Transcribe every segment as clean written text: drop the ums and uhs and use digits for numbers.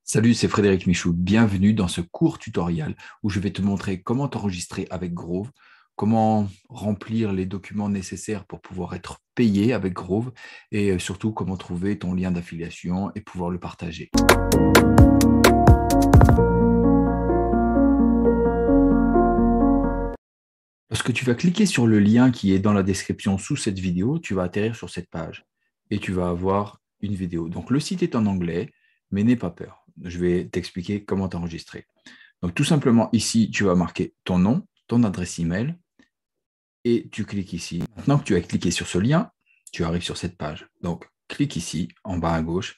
Salut, c'est Frédéric Michou. Bienvenue dans ce court tutoriel où je vais te montrer comment t'enregistrer avec Groove, comment remplir les documents nécessaires pour pouvoir être payé avec Groove et surtout comment trouver ton lien d'affiliation et pouvoir le partager. Lorsque tu vas cliquer sur le lien qui est dans la description sous cette vidéo, tu vas atterrir sur cette page et tu vas avoir une vidéo. Donc le site est en anglais, mais n'aie pas peur. Je vais t'expliquer comment t'enregistrer. Donc, tout simplement, ici, tu vas marquer ton nom, ton adresse email et tu cliques ici. Maintenant que tu as cliqué sur ce lien, tu arrives sur cette page. Donc, clique ici, en bas à gauche.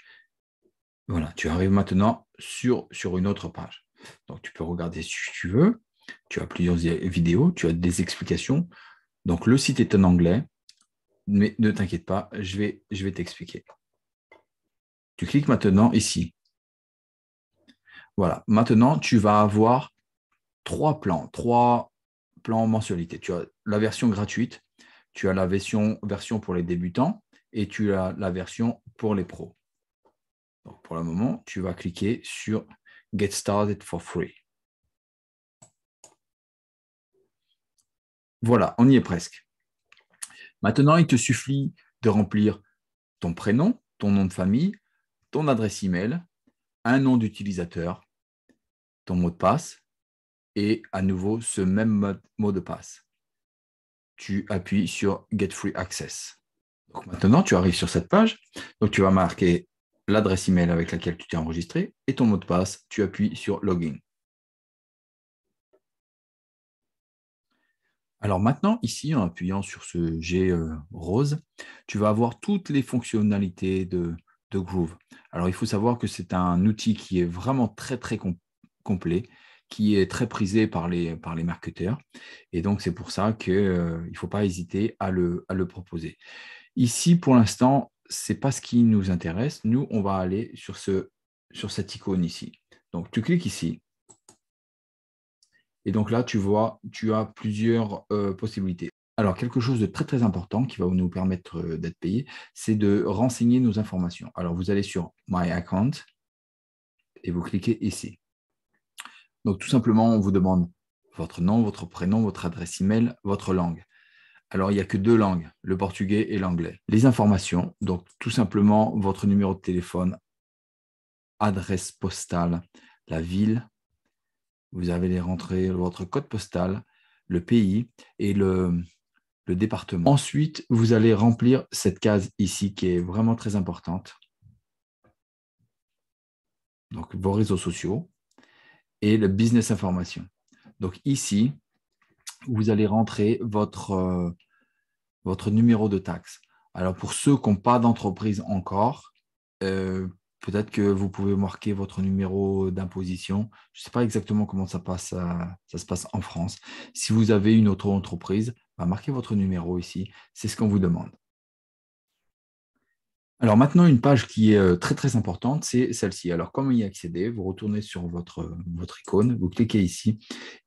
Voilà, tu arrives maintenant sur une autre page. Donc, tu peux regarder si tu veux. Tu as plusieurs vidéos, tu as des explications. Donc, le site est en anglais, mais ne t'inquiète pas, je vais t'expliquer. Tu cliques maintenant ici. Voilà, maintenant, tu vas avoir trois plans mensualité. Tu as la version gratuite, tu as la version pour les débutants et tu as la version pour les pros. Donc pour le moment, tu vas cliquer sur Get Started for Free. Voilà, on y est presque. Maintenant, il te suffit de remplir ton prénom, ton nom de famille, ton adresse email, un nom d'utilisateur, ton mot de passe et à nouveau ce même mot de passe. Tu appuies sur Get Free Access. Donc maintenant, tu arrives sur cette page. Donc, tu vas marquer l'adresse email avec laquelle tu t'es enregistré et ton mot de passe. Tu appuies sur Login. Alors maintenant, ici, en appuyant sur ce G rose, tu vas avoir toutes les fonctionnalités de Groove. Alors, il faut savoir que c'est un outil qui est vraiment très, très complet, qui est très prisé par les marketeurs. Et donc, c'est pour ça qu'il ne faut pas hésiter à le proposer. Ici, pour l'instant, ce n'est pas ce qui nous intéresse. Nous, on va aller sur cette icône ici. Donc, tu cliques ici. Et donc là, tu vois, tu as plusieurs possibilités. Alors, quelque chose de très, très important qui va nous permettre d'être payé, c'est de renseigner nos informations. Alors, vous allez sur My Account et vous cliquez ici. Donc, tout simplement, on vous demande votre nom, votre prénom, votre adresse email, votre langue. Alors, il n'y a que deux langues, le portugais et l'anglais. Les informations, donc tout simplement votre numéro de téléphone, adresse postale, la ville, vous allez rentrer votre code postal, le pays et le département. Ensuite, vous allez remplir cette case ici qui est vraiment très importante. Donc, vos réseaux sociaux et le business information. Donc, ici, vous allez rentrer votre numéro de taxe. Alors, pour ceux qui n'ont pas d'entreprise encore, peut-être que vous pouvez marquer votre numéro d'imposition. Je ne sais pas exactement comment ça se passe en France. Si vous avez une autre entreprise, marquez votre numéro ici. C'est ce qu'on vous demande. Alors maintenant, une page qui est très très importante, c'est celle-ci. Alors, comment y accéder? Vous retournez sur votre icône, vous cliquez ici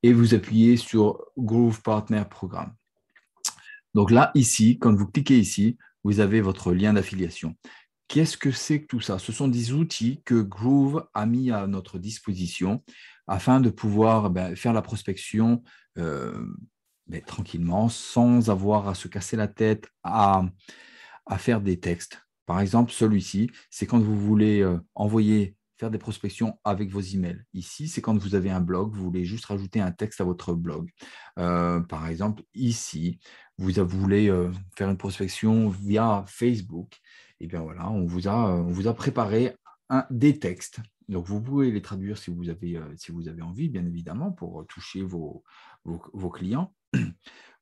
et vous appuyez sur Groove Partner Programme. Donc là, ici, quand vous cliquez ici, vous avez votre lien d'affiliation. Qu'est-ce que c'est que tout ça? Ce sont des outils que Groove a mis à notre disposition afin de pouvoir faire la prospection tranquillement, sans avoir à se casser la tête à faire des textes. Par exemple, celui-ci, c'est quand vous voulez faire des prospections avec vos emails. Ici, c'est quand vous avez un blog, vous voulez juste rajouter un texte à votre blog. Par exemple, ici, vous voulez faire une prospection via Facebook. Et bien voilà, on vous a préparé des textes. Donc, vous pouvez les traduire si vous avez envie, bien évidemment, pour toucher vos clients.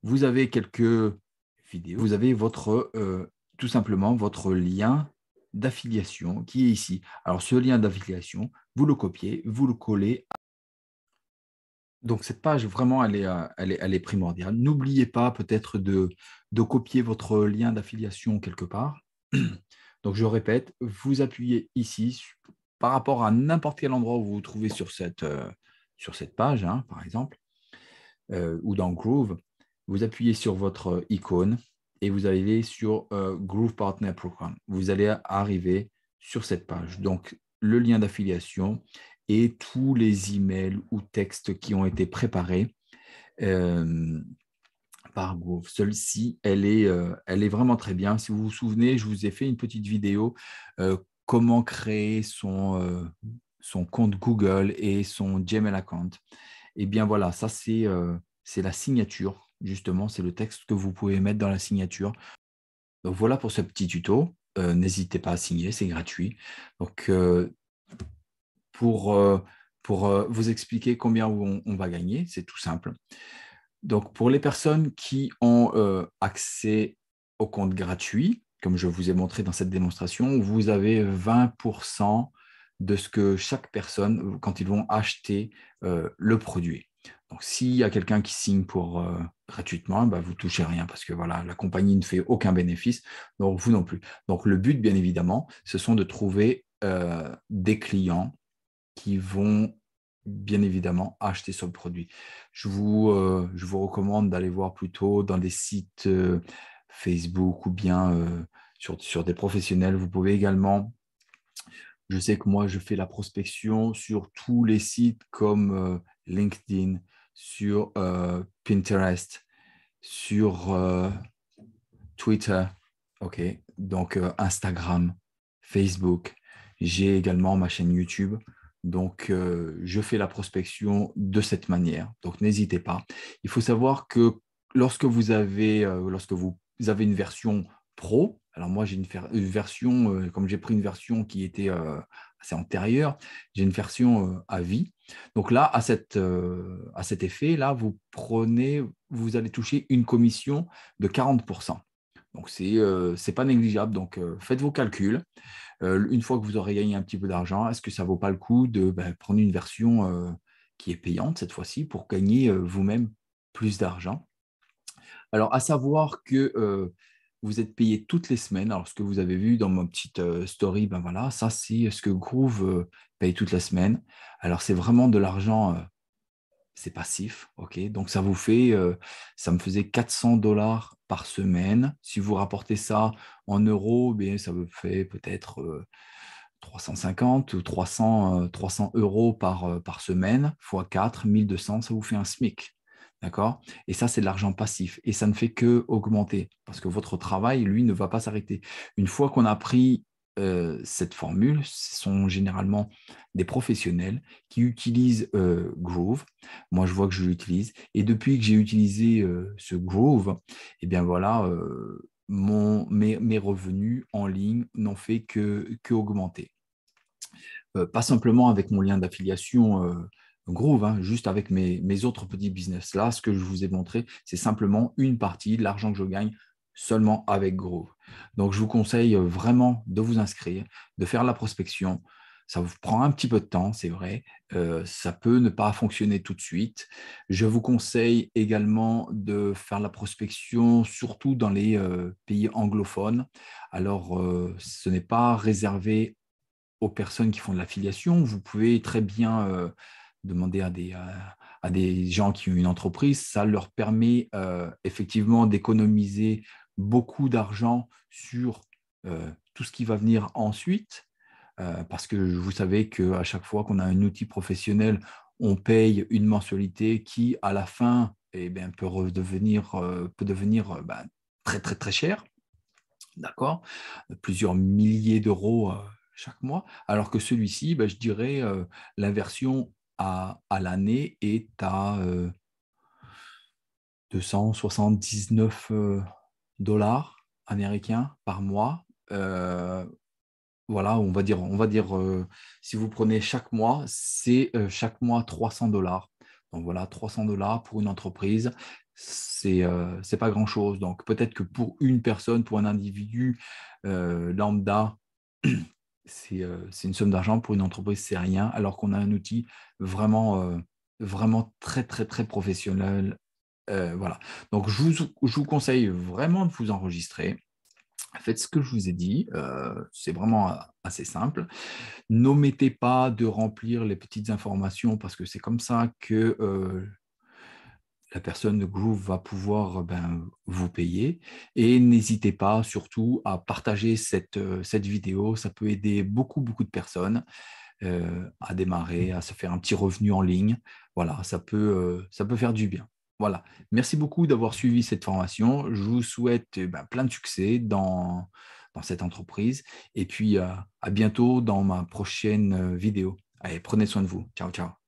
Vous avez quelques vidéos. Vous avez tout simplement votre lien d'affiliation qui est ici. Alors, ce lien d'affiliation, vous le copiez, vous le collez. Donc, cette page, vraiment, elle est primordiale. N'oubliez pas peut-être de copier votre lien d'affiliation quelque part. Donc, je répète, vous appuyez ici par rapport à n'importe quel endroit où vous vous trouvez sur cette page, hein, par exemple, ou dans Groove. Vous appuyez sur votre icône et vous allez sur Groove Partner Program. Vous allez arriver sur cette page. Donc, le lien d'affiliation et tous les emails ou textes qui ont été préparés euh, par Groove. Celle-ci, elle est vraiment très bien. Si vous vous souvenez, je vous ai fait une petite vidéo comment créer son compte Google et son Gmail account. Et bien voilà, ça c'est la signature, justement, c'est le texte que vous pouvez mettre dans la signature. Donc voilà pour ce petit tuto. N'hésitez pas à signer, c'est gratuit. Donc pour, euh, pour vous expliquer combien on va gagner, c'est tout simple. Donc pour les personnes qui ont accès au compte gratuit, comme je vous ai montré dans cette démonstration, vous avez 20% de ce que chaque personne, quand ils vont acheter le produit. Donc, s'il y a quelqu'un qui signe pour gratuitement, bah, vous ne touchez rien parce que voilà, la compagnie ne fait aucun bénéfice, donc vous non plus. Donc, le but, bien évidemment, ce sont de trouver des clients qui vont bien évidemment acheter ce produit. Je vous recommande d'aller voir plutôt dans des sites Facebook ou bien sur des professionnels. Vous pouvez également, je sais que moi, je fais la prospection sur tous les sites comme LinkedIn, sur Pinterest, sur Twitter, ok, donc Instagram, Facebook. J'ai également ma chaîne YouTube. Donc, je fais la prospection de cette manière. Donc, n'hésitez pas. Il faut savoir que lorsque vous avez une version pro, alors moi, j'ai une version, comme j'ai pris une version qui était assez antérieure, j'ai une version à vie. Donc là, à cet effet, là, vous allez toucher une commission de 40%. Donc, c'est pas négligeable. Donc, faites vos calculs. Une fois que vous aurez gagné un petit peu d'argent, est-ce que ça ne vaut pas le coup de prendre une version qui est payante cette fois-ci pour gagner vous-même plus d'argent? Alors, à savoir que vous êtes payé toutes les semaines. Alors, ce que vous avez vu dans ma petite story, ben voilà, ça, c'est ce que Groove paye toutes les semaines. Alors, c'est vraiment de l'argent c'est passif, ok. Donc ça me faisait 400 $ par semaine. Si vous rapportez ça en euros, bien ça me fait peut-être 350 ou 300 euros par semaine, fois 4, 1200, ça vous fait un SMIC. D'accord? Et ça, c'est de l'argent passif. Et ça ne fait que augmenter parce que votre travail, lui, ne va pas s'arrêter. Une fois qu'on a pris cette formule, ce sont généralement des professionnels qui utilisent Groove. Moi, je vois que je l'utilise. Et depuis que j'ai utilisé ce Groove, eh bien voilà, mes revenus en ligne n'ont fait que augmenter. Pas simplement avec mon lien d'affiliation Groove, hein, juste avec mes autres petits business. Là, ce que je vous ai montré, c'est simplement une partie de l'argent que je gagne seulement avec Groove. Donc, je vous conseille vraiment de vous inscrire, de faire la prospection. Ça vous prend un petit peu de temps, c'est vrai. Ça peut ne pas fonctionner tout de suite. Je vous conseille également de faire la prospection, surtout dans les pays anglophones. Alors, ce n'est pas réservé aux personnes qui font de l'affiliation. Vous pouvez très bien demander à des gens qui ont une entreprise. Ça leur permet effectivement d'économiser beaucoup d'argent sur tout ce qui va venir ensuite. Parce que vous savez qu'à chaque fois qu'on a un outil professionnel, on paye une mensualité qui, à la fin, eh bien, peut devenir très, très, très cher. D'accord? Plusieurs milliers d'euros chaque mois, alors que celui-ci, je dirais, la version à l'année est à 279 dollars américains par mois. Voilà, on va dire si vous prenez chaque mois, c'est chaque mois 300 $. Donc voilà, 300 $ pour une entreprise, c'est pas grand-chose. Donc peut-être que pour une personne, pour un individu lambda, c'est une somme d'argent. Pour une entreprise, c'est rien, alors qu'on a un outil vraiment très, très, très professionnel. Voilà. Donc je vous conseille vraiment de vous enregistrer. Faites ce que je vous ai dit, c'est vraiment assez simple. N'omettez pas de remplir les petites informations parce que c'est comme ça que la personne de Groove va pouvoir vous payer. Et n'hésitez pas surtout à partager cette vidéo, ça peut aider beaucoup, beaucoup de personnes. à démarrer, à se faire un petit revenu en ligne. Voilà, ça peut faire du bien. Voilà. Merci beaucoup d'avoir suivi cette formation. Je vous souhaite plein de succès dans cette entreprise. Et puis, à bientôt dans ma prochaine vidéo. Allez, prenez soin de vous. Ciao, ciao.